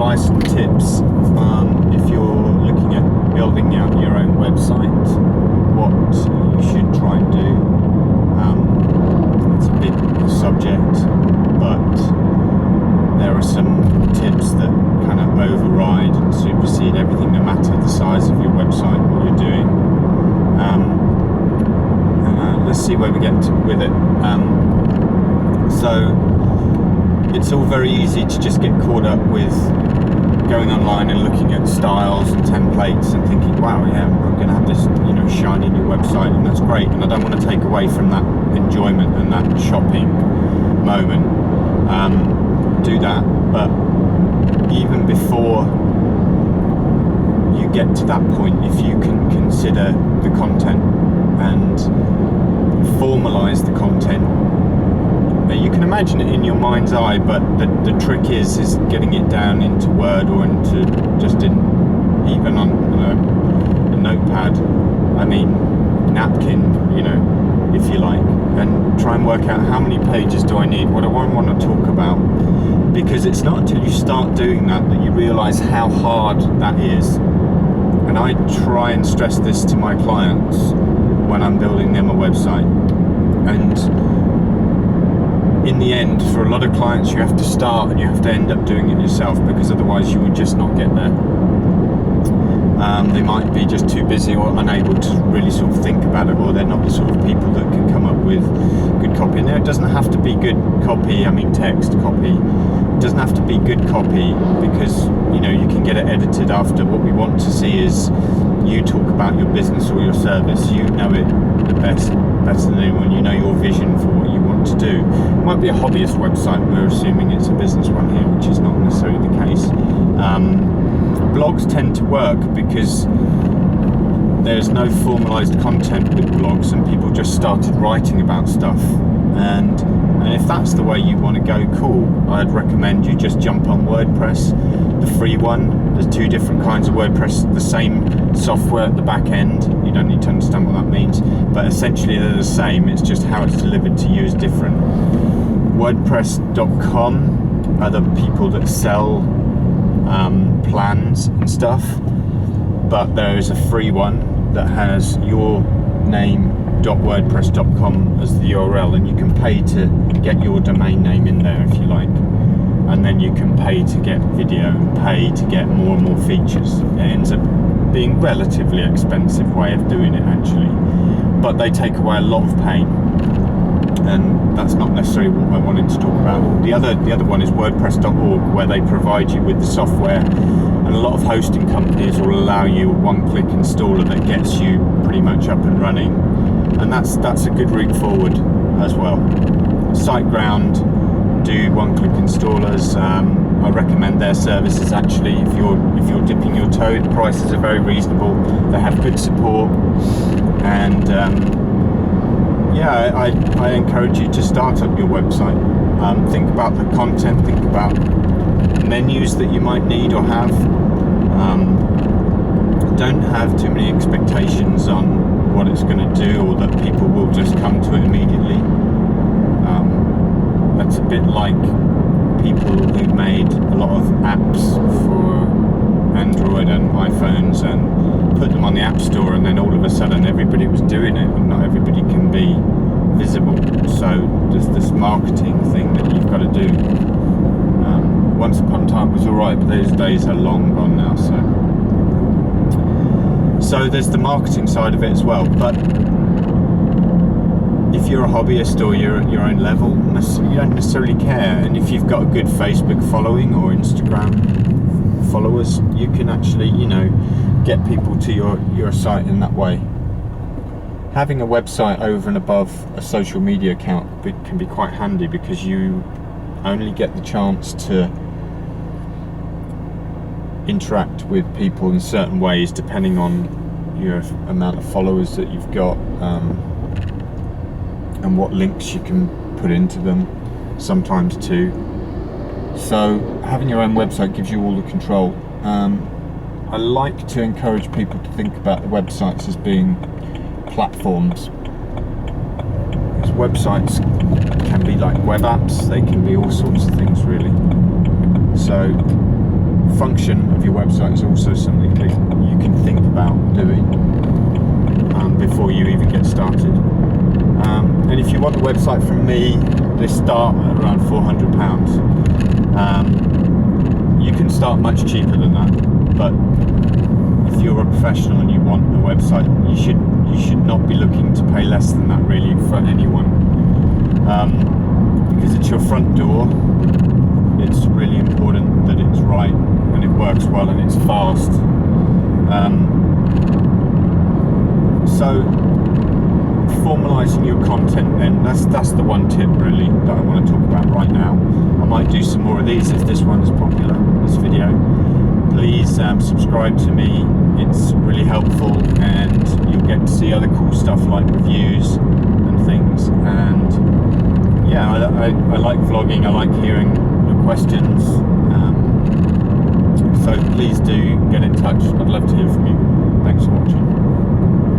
advice and tips if you're looking at building out your own website, what you should try and do. It's a big subject, but there are some tips that kind of override and supersede everything, no matter the size of your website, what you're doing. Let's see where we get with it. So it's all very easy to just get caught up with going online and looking at styles and templates and thinking, wow, yeah, I'm going to have this, shiny new website, and that's great. And I don't want to take away from that enjoyment and that shopping moment. Do that, but even before you get to that point, if you can consider the content and formalize the content, you can imagine it in your mind's eye, but the trick is getting it down into Word or into even on a notepad, napkin, if you like, and try and work out how many pages do I need, what do I want to talk about, because it's not until you start doing that you realize how hard that is. And I try and stress this to my clients when I'm building them a website, and in the end, for a lot of clients, you have to start and you have to end up doing it yourself, because otherwise you would just not get there. They might be just too busy or unable to really sort of think about it, or they're not the sort of people that can come up with good copy. Now, it doesn't have to be good copy, text copy. It doesn't have to be good copy, because you can get it edited after. What we want to see is you talk about your business or your service. You know it the best, better than anyone. You know your vision for what you want to do. It might be a hobbyist website. We're assuming it's a business one here, which is not necessarily the case. Blogs tend to work because there's no formalized content with blogs, and people just started writing about stuff. And if that's the way you want to go, cool. I'd recommend you just jump on WordPress, the free one. There's two different kinds of WordPress, the same software at the back end. You don't need to understand what that means, but essentially they're the same. It's just how it's delivered to you is different. WordPress.com are the people that sell plans and stuff, but there is a free one that has your name.wordpress.com as the URL, and you can pay to get your domain name in there if you like, and then you can pay to get video and pay to get more and more features. It ends up being a relatively expensive way of doing it actually, but they take away a lot of pain, and that's not necessarily what I wanted to talk about. The other one is WordPress.org, where they provide you with the software, and a lot of hosting companies will allow you a one-click installer that gets you pretty much up and running, and that's a good route forward as well. SiteGround do one-click installers. I recommend their services actually. If you're dipping your toe, the prices are very reasonable. They have good support, and I encourage you to start up your website. Think about the content, think about menus that you might need or have. Don't have too many expectations on what it's going to do, or that people will just come to it immediately. That's a bit like people who made a lot of apps for Android and iPhones and put them on the App Store, and then all of a sudden everybody was doing it, and not everybody can be visible. So there's this marketing thing that you've got to do. Once upon a time was alright, but those days are long gone now. So there's the marketing side of it as well. But if you're a hobbyist or you're at your own level, you don't necessarily care. And if you've got a good Facebook following or Instagram followers, you can actually, get people to your site in that way. Having a website over and above a social media account can be quite handy, because you only get the chance to interact with people in certain ways depending on your amount of followers that you've got, and what links you can put into them sometimes too. So having your own website gives you all the control. I like to encourage people to think about the websites as being platforms, because websites can be like web apps, they can be all sorts of things really. So function of your website is also something that you can think about doing before you even get started. And if you want a website from me, they start at around £400. You can start much cheaper than that, but if you're a professional and you want a website, you should not be looking to pay less than that really for anyone, because it's your front door. It's really important that it's right and it works well and it's fast. So formalising your content, then that's the one tip really that I want to talk about right now. I might do some more of these if this one is popular, this video. Please subscribe to me, it's really helpful, and you'll get to see other cool stuff like reviews and things. And yeah, I like vlogging, I like hearing your questions, so please do get in touch. I'd love to hear from you. Thanks for watching.